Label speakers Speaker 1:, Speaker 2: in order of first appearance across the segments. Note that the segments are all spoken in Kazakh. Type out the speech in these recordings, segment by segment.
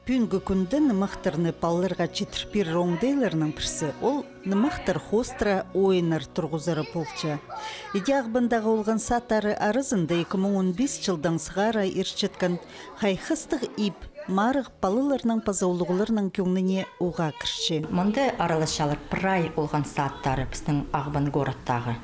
Speaker 1: Пүнгі күнді нымақтырны палларға четірпер роңдейлерінің бірсі, ол нымақтыр хостра ойыныр тұрғызары болча. Иде ағбындағы олған сатары арызында 2015 жылдан сығара ершеткен қайқыстық ип марық палыларының пазаулығыларының көңіне уға кірші.
Speaker 2: Мұнда аралашалар прай олған саттары біздің ағбын городтағы.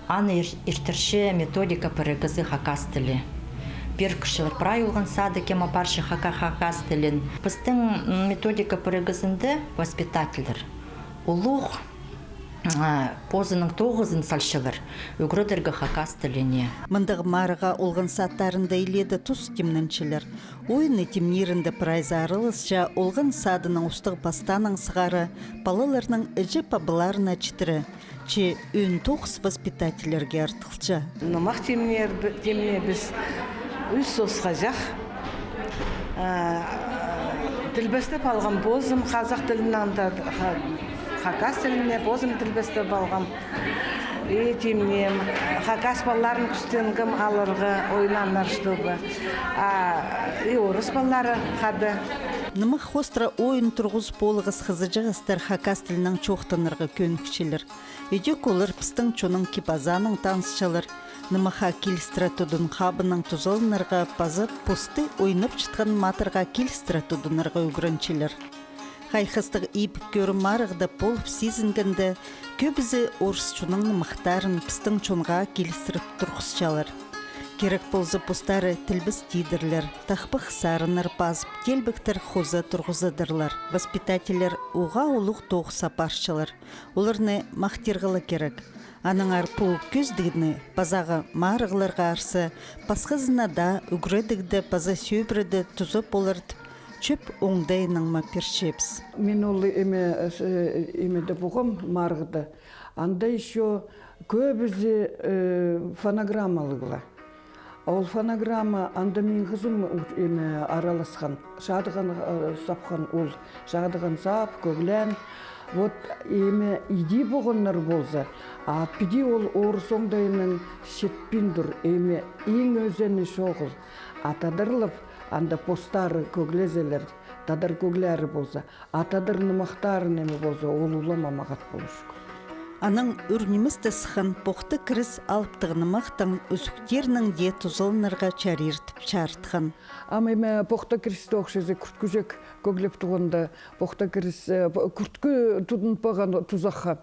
Speaker 2: Аны ертерше методика пірігізі хакас тілі. Bir kişiler pray olgan sады кема паршы хакас тілін. Біздің методика пірігізінде воспитательдер. Улуғ позының 9-ын салшылыр. Үгірдергі хакас тіліне.
Speaker 1: Мұндағы марыға олған саттарында иледі тұс темніншілер. Ойыны темнерінде прайза арылысша олған садының ұстық бастаның сығары палыларының үжі пабыларына чітірі. Че өн тоқс воспитательерге артықча.
Speaker 3: Нұмақ темне біз үз сосқа жақ. Тілбестіп алған бозым қазақ тілінен хакас тіліне бозым тілбестіп алған. Темне хакас балларын күстенгім алырғы ойланар штығы. Орыс баллары қады.
Speaker 1: Нымық хостра ойын тұрғыз болығыз қызыжығыстар хакас тілінің чоқтанырғы көнікшілер. Едек олар пістің чоның кипазаның танысшалар. Нымыға келістіратудың қабының тұзалынырға пазы посты ойынып жытқан матырға келістіратудынырға үгірінчілер. Қайқыстық еп көрі марығды болып сезінгінді көбізі орыс чоның нымықтарын пістің чонға келістіріп тұрғысшалар. Керек болзы постары тілбіз дейдірлер, тақпық сарыныр пазып, келбіктір хозы тұрғызыдырлар. Воспитателер уға олық тоғы сапаршылар. Оларны мақтирғылы керек. Аның арпу көздігіні пазағы марығыларға арсы, пасқызына да үгіредігді паза сөйбірді тұзып оларды чөп оңдайының ма першепс.
Speaker 4: Мен ол емеді бұғым марғыды. Анда еще көбізі фонограммалығыла. Ол фонограмма анда мен қызым араласқан. Жадыған сапқан ол. Жадыған сап, көглән. Вот еме иди бұғынлар болса. Пиди ол орыс оңдайының шетпіндір. Еме ең өзені шоғыл. Атадырлып, анда постары көглезелер. Тадар көгләрі болса. Атадыр нымақтарын еме болса, ол уламамағат болышық.
Speaker 1: Аның үрнімізді сықын боқты кіріс алыптығыны мақтың үзіктерінің де тұзылынырға чариртіп чартықын.
Speaker 4: Ама боқта кірісті оқшызы күрткүжек көглеп тұғында боқта кіріс күрткі тұдын паған тұзаққа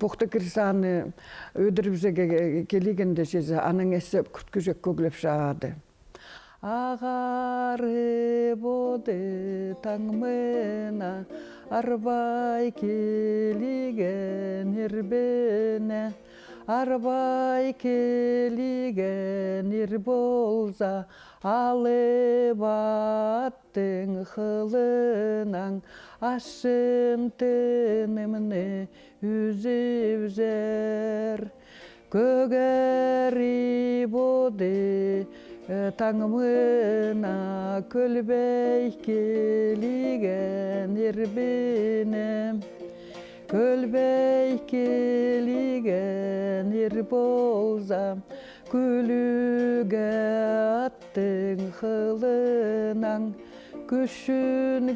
Speaker 4: боқта кіріс аны өдірбізеге келегенде жезі аның әсі күрткүжек көглеп шағады. Ағары боды таңмына арбай келеген ербене, арбай келеген ер болса, алып аттың қылынан, ашын тініміне үзіп зер. Көгәрі боды таңымына көлбей келеген ербене, көлбей келеген ер болса, күліге аттың қылынан, күшін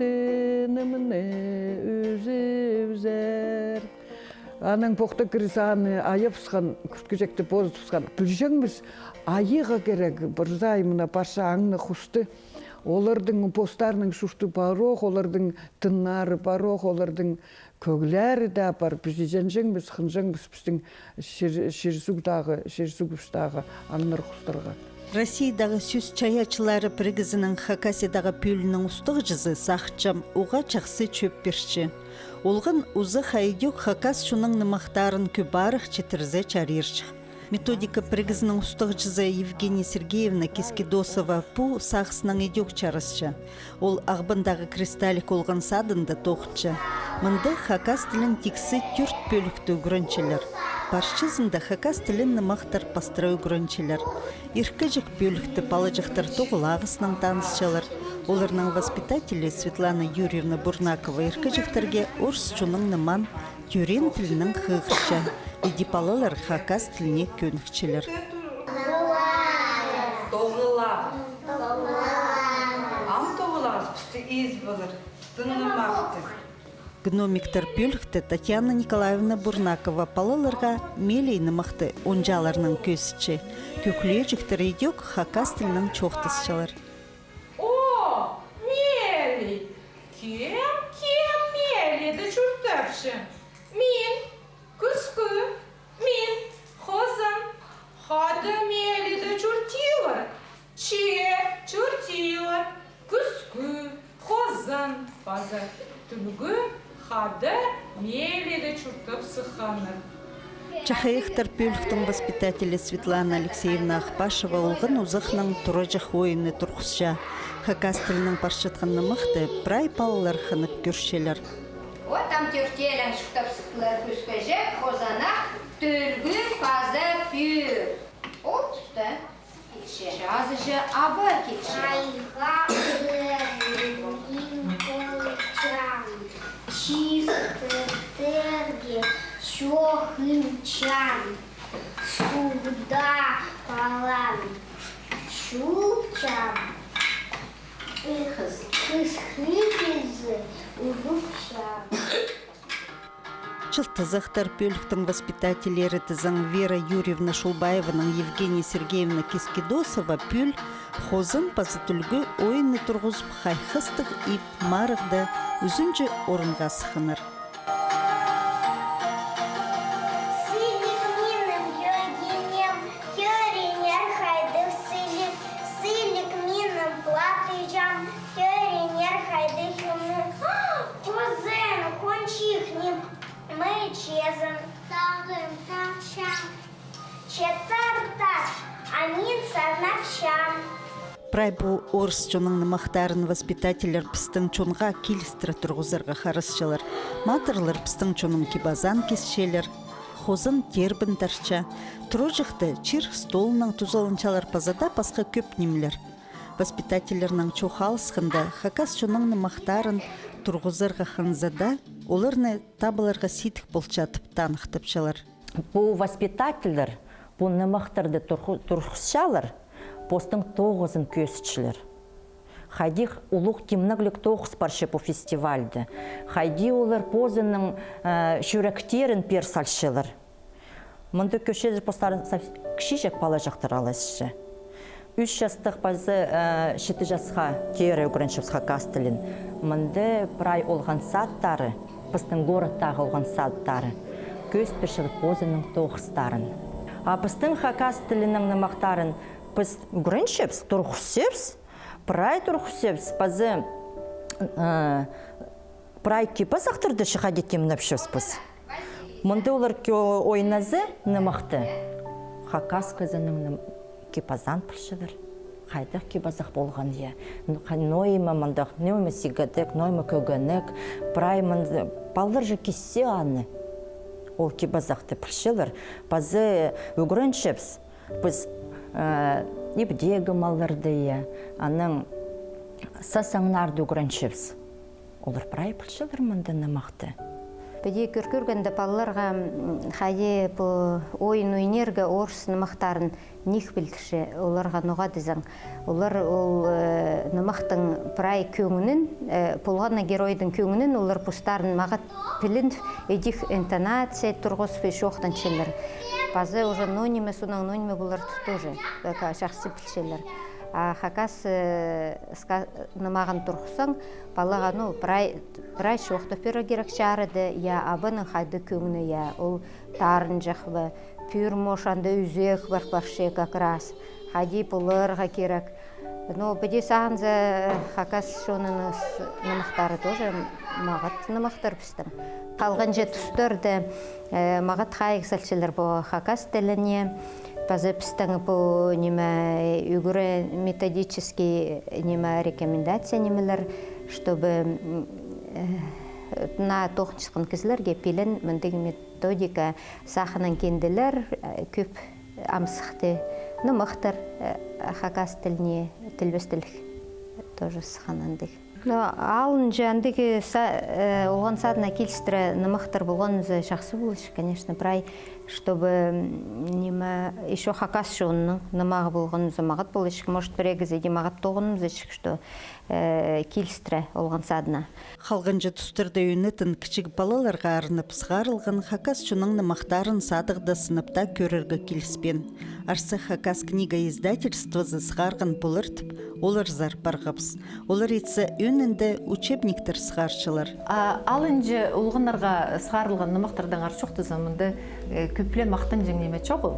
Speaker 4: тініміне үзіп зер. Аның поқта кірісаны айып сұған, күрткізекті бозы тұсқан. Білжіңбіз айыға керек, бір займына парша аңны құсты. Олардың постарының шушты бароқ, олардың тыннары бароқ, олардың көгләрі де бар. Біз жеңбіз, қынжыңбіз біздің шерсугыштағы аңныр құстырға.
Speaker 1: Россиядағы сөз чаячылары біргізінің Хакасиядағы пөлінің ұстық жызы сақчам оға чақсы чөп берші. Олғын ұзы хайдек хакас шуның нымақтарын көбарық четірзе чарирші. Методика біргізінің ұстық жызы Евгения Сергеевна Кескидосова пу сақсының едек чарысшы. Ол ағбындағы кристалик олған садында тоқытшы. Мұнда хакас тілін тексі түрт бөлікті үгірінчелер. Паршызында хакас тілін нымақтар пастыра үгірінчелер. Иркіжік бөлікті палыжықтар тоғылағысының танысшалар. Оларның воспитатели Светлана Юрьевна Бурнакова иркіжіктерге орыс чуның ныман тюрен тілінің қығыршы. Едипалалар хакас тіліне көнікчелер.
Speaker 3: Тоғылап.
Speaker 5: из болар. Тынымақты.
Speaker 1: Гномиктер пүлікті Татьяна Николаевна Бурнакова палыларға мелей нымақты онжаларының көсічі. Көклежіктер едек хакас тілінің чоқтысшылар.
Speaker 6: О, мелей! Кем мелей, да чуртапшы. Мин, күскі, мин, хозан, хады мелей, да чуртилар. Чуртилар, күскі, хозан, база, түлгі, хады мелей, да чуртап сықаныр.
Speaker 1: Чахаехтер пүліктің воспитателі Светлана Алексеевна Ахпашева олғын ұзықның тұрыжық ойыны тұрқысша. Хакас тілінің паршытқанны мұқты прай палылар қынып көршелер.
Speaker 7: Вот там тертелен шықтап сықлар күскежек, хозанақ, түлгі, пазы, пүр. От үсті. Жазыжы абы кетші.
Speaker 8: Айға чисты терге, шохынчан, суда палан, шучан, кысхыкезі, ұлықшан.
Speaker 1: Чылтызықтар пөліктің воспитателері тізің Вера Юрьевна Шулбаеваның Евгения Сергеевна Кескидосова пөл хозын пазытүлгі ойыны тұрғызып хайхыстық ип марығды үзінжі орынға сықыныр.
Speaker 8: Чезен, тағым, тағшам, четартар, аница навшам.
Speaker 1: Прай бұл орыс чоның мақтарын воспитателер пістің чонға келістірі тұрғызырға қарысшылар. Матырлар пістің чоның кибазан кесшелер, хозын тербін тарча, тұрожықты чир столының тұзалынчалар пазада пасқа көп немлер. Воспитателерінің чоқалысқында хакас чоның мақтарын тұрғызырға ханзада, оларны табыларға ситік болчатып танықтыпшалар.
Speaker 2: Бұл воспитательдер, бұл нымақтарды тұрғызшалар, постың 9-ын көсітшілер. Хайди улуқ темніглік 9 паршы по фестивальді. Хайди олар позының жүректерін персалшылар. Мұнды көшеді постарын кішежек бала жақтыр аласышы. 3 жастық базы 7 жасқа тері өгіріншіпсқа кастылын. Мұнды прай олған саттары, пыстың городтағы олған саттары, көз пішіліп позының 9-тарын. А пыстың хакас тілінің нымақтарын пыз өгіріншіпс, тұрғысепс, прай тұрғысепс, базы прай кипас ақтырды шығадетем напшыспыз. Мұнды олар ойназы нымақты хакас қызының кипазан пыршылыр. Қайдақ кипазақ болған е. Нойма мандақ, нойма сигадек, нойма көгінік, прай мынды балдар жы кесе аны. Ол кипазақты пыршылыр. Базы өгіріншіпс, біз ебдегі малдарды е, аның сасаңнарды өгіріншіпс. Олар прай пыршылыр мынды нымақты.
Speaker 7: Бәде көргенде балаларға хайе ойын ойнерге орыс нымақтарын них білдіші, оларға ноға дезің. Олар нымақтың прай көңінін, полғана геройдың көңінін, олар пұстарын мағат пілін едік интонация тұрғыз пеш оқтан челер. Базы уже нониме, соның нониме бұлар тоже жақсы пілшелер. Хакас нымағын тұрғысың, балаға прай шоқты пері керек жарыды, я абының қайды көңіні, я ол тарын жақбы, пүр мошанды үзек бар-баршы қақырас, қайды бұлырға керек. Бәде сағынзы хакас шоның нымақтары тоже мағат нымақтар пістім. Қалған же тұстырды мағат қайық сәлшелер бұл хакас тіліне, Базы пістің бұл үгірі методический рекомендация немелер, чтобы на тоқнышқын кізлерге пелін мүндегі методика сақынан кенділер көп амсықты нұмықтыр хакас тіліне тілбестілік тоже сақанандық. Алын жандығы оған садына келістірі нымықтыр болған жақсы болыш, конечно, прай, чтобы еще хакас шоуының нымағы болған мағат болыш, может, бір егіз еде мағат тоғынымыз ешік, что келістірі олған садына.
Speaker 1: Халғынжы тұстырды үнетін кішік балаларға арынып сығарылған хакас чуның нымақтарын садығда сыныпта көріргі келіспен. Арсы хакас книга издательствозы сығарған бұлыртып, олар зар барғапс. Олар етсі үнінде учебниктер сығаршылар.
Speaker 9: Алынжы ұлғынарға сығарылған нымақтардан аршоқты замынды көпле мақтан жеңнеме чоғыл.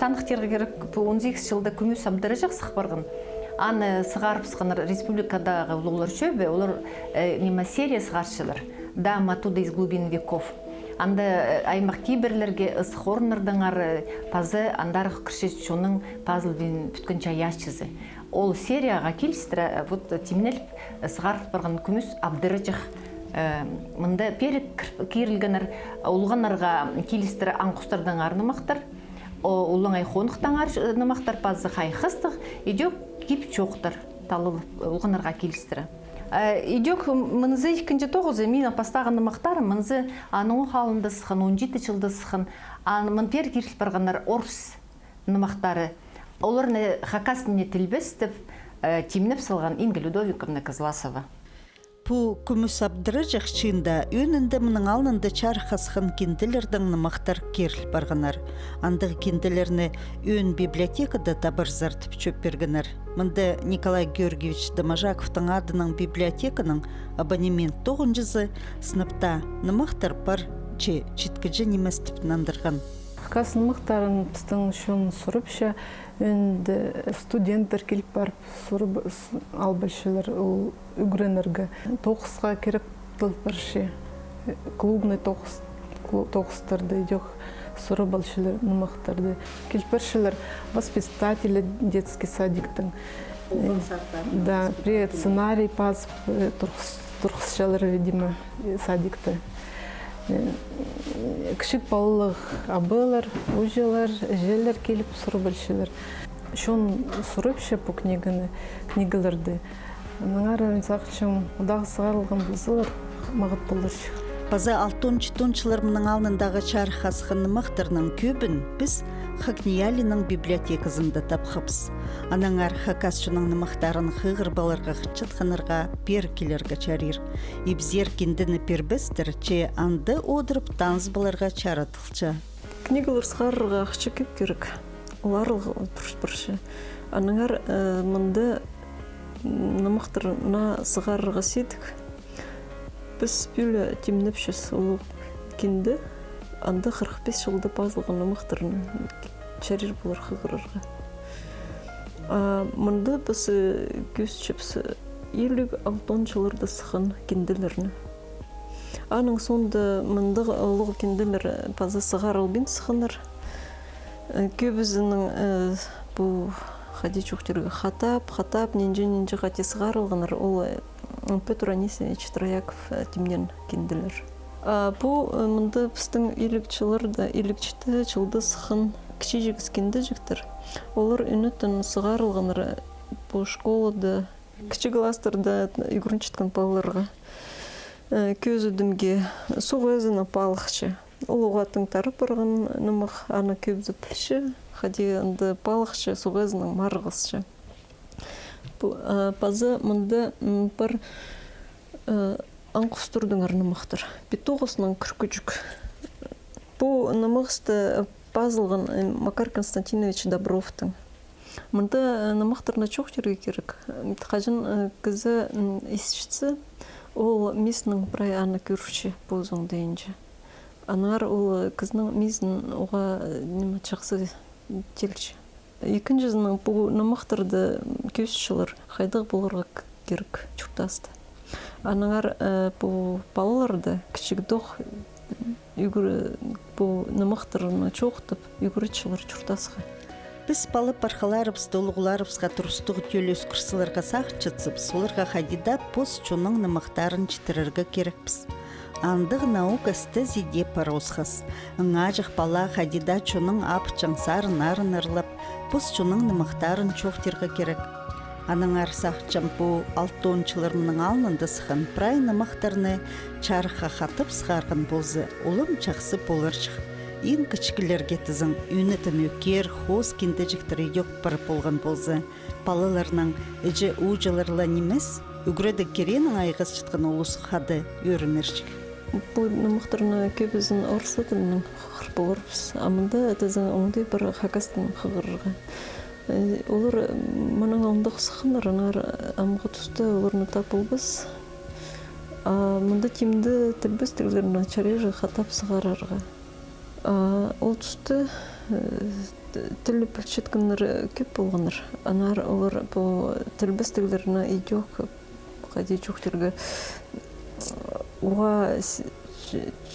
Speaker 9: Танықтерге керек 18 жылда күміс абдары жақсық барғын. Аны сығарып сығаныр республикадағы олар шөбе, олар нема серия сығаршылар. Дама туда из глубин веков. Анда аймақ кейбірлерге ысық орынырдан ары пазы андарғы кіршес чоның пазыл бен бүткін чаяшчызы. Ол серияға келістірі, темнеліп сығарып барған күміс абдыры жақ. Мында перек керілгенер ұлғанарға келістірі аңқұстардан арнымақтар. Улың айхонықтан арнымақтар пазы қайқыстық. Идек кип чоқтар талылып ұлғанарға келістірі. Идек мұнызы 2-9 мен апастағын нымақтары мұнызы аның қалында сықын, 17 жылда сықын, мұн пер керіліп барғандар орыс нымақтары. Оларны хакасыне тілбестіп, темнеп салған Инга Людовиковна Козласова.
Speaker 1: Пу күміс абдыры жақшында өнінде мұның алынды чархасқын кенделердің нымақтар керіл барғанар. Андығы кенделеріні өн библиотекада табыр зартып чөп бергенер. Мұнды Николай Георгиевич Домажаковтың адының библиотеканың абонемент 9-зы сыныпта нымақтар бар жеткіжі неместіп нандырған.
Speaker 3: Хакас нымақтарын біздің үшін сұрыпшы, önde studentler kelip barıp sorup alбашылар үгренерге. Тоғысқа керек тылпаршы, клубный тоғыстарды идек соруп алшылар нымақтарды. Келпаршылар воспитатели детский садиктың. Да, при сценарий паз тұрғысшалар, видимо, садикты. Кішік балылық абылар, ұжылар, желер келіп сұрып алшылар. Шон сұрыпшы бұл книгаларды. Ныңар сақшым ұдағы сығарылған бұзылар мағыт болыршы.
Speaker 1: Паза 6-10 мұның алындағы чархасқын нымақтарының көбін біз Хакниялінің библиотекасында тапқапс. Анаңар хакасшының нымақтарын қығыр баларға қытшытқанырға пер келерге чарир. Ибзер кендіні пербестір, че анды одырып таныз баларға чаратылча.
Speaker 10: Книгалар сығарырға ақшы кеп керек. Оларылға тұршы. Анаңар мұнды нымақтарына сығарырға седік. Біз бөлі темнепшіс ұлы кенді. Анда 45 жылда пазылған нымақтарын чарир болар қығырырға. Мұнда біз көз чепсі 56 жылырда сықын кенделеріні. Аның сонда мұнда ұлығы кенделер пазы сығар албен сықыныр. Көбізінің бұл қади чоқтерге хатап, ненже қати сығар алғаныр. Ол Петр Анисевич Трояков темнен кенделер. Бұл мұнда біздің елікчіті жылды сықын кіші жегізкенді жіктір. Олар үнітін сығарылғаныр бұл школада, кіші кластерда үйгірін чіткен балаларға көз үдімге суғы өзіні балықшы. Ол оғатын тарып ұрған нымық аны көбзі пілші, қади анды балықшы суғы өзінің марғысшы. Пазы мұнда бір аңқұстырдың арнымақтыр. Бетоғысының күркүчік. Бұл нымықсты пазылған Макар Константинович Добровтың. Мұнда нымақтарына чоқ жерге керек. Қажын кізі есшісі, ол месінің бірай аны көрші бозың дейінже. Анар ол кізінің месінің оға неме чақсы телші. Екіншізінің бұл нымақтарды көсшілер қайдық болырға керек чұртасты. Анаңар бұл балаларды кішік доқ бұл нымақтарына чоқтып, үйгіретшілер чұртасыға.
Speaker 1: Біз балы парқаларыбыз, долығыларыбызға тұрыстығы төлес күрсілерға сақчытсып, соларға қадида поз чоның нымақтарын читірерге керекпіз. Андығы наука стези де паросқас. Ыңажық бала қадида чоның апчың сарын арын ырлап, поз чоның нымақтарын чоқтырға керек. Анаңар сақчам бұл 6-жыларының алынды сықын прай нымақтарыны чарыға қатып сығарғын болзы, олым жақсы болыршық. ең кішкілерге тізің үні тімөкер, хоз кендежіктірі yok бір болған болзы. Балаларның үжі ұжыларла немес, үгіреді керенің айғыз чытқан олысы қады өрімершік.
Speaker 10: Бұл нұмықтырына көбізін орысы тілінің қыр болырбыз. Амында әтізін оңды бір хакастың қығырға. Олар мұның оңдық сықыныр, анар амғы түсті оларны тапылбыз. Мұнда тимді тілбіз тілдеріне чарежі қатап сығарарға. Ол түсті тілі пілчеткінлер көп болғаныр. Анар олар бұл тілбіз тілдеріне идеок қади чоқтерге оға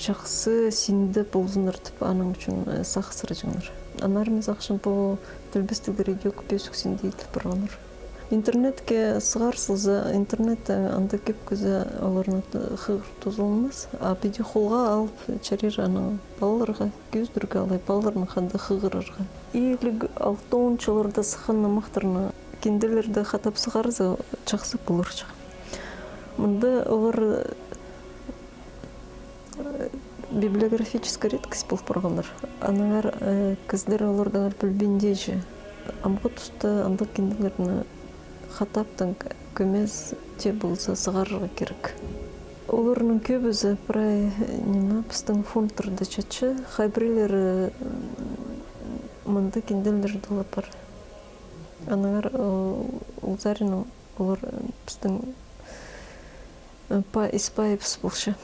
Speaker 10: жақсы синді болзыныр тіп аның үшін сақсыры жаңыр. Анарымыз ақшын бұл тілбіз тілдер идеок бесік синді етіліп бұрғаныр. Интернетке сығарсызы, интернет анда көп көзі оларына қығыр тұзылмыз. Бейде қолға алып чарер аның балаларға көздірге алай, балаларының қанды қығырырға. Иелік 6-10 жылырда сықынны мақтырына кенделерді қатап сығарызы жақсы болыр жақ. Мұнда олар библиографическая редкость болып барғандар. Анағар көздер олардан білбендейші. Амғы тұсты андық кенделеріні қатаптың көмез те болса сығарыға керек. Оларының көбізі прай нема біздің фондтарды чачы, хайбрилері мұнда кенделер дұлы бар. Анағар ұлзарының олар біздің испайып болшы.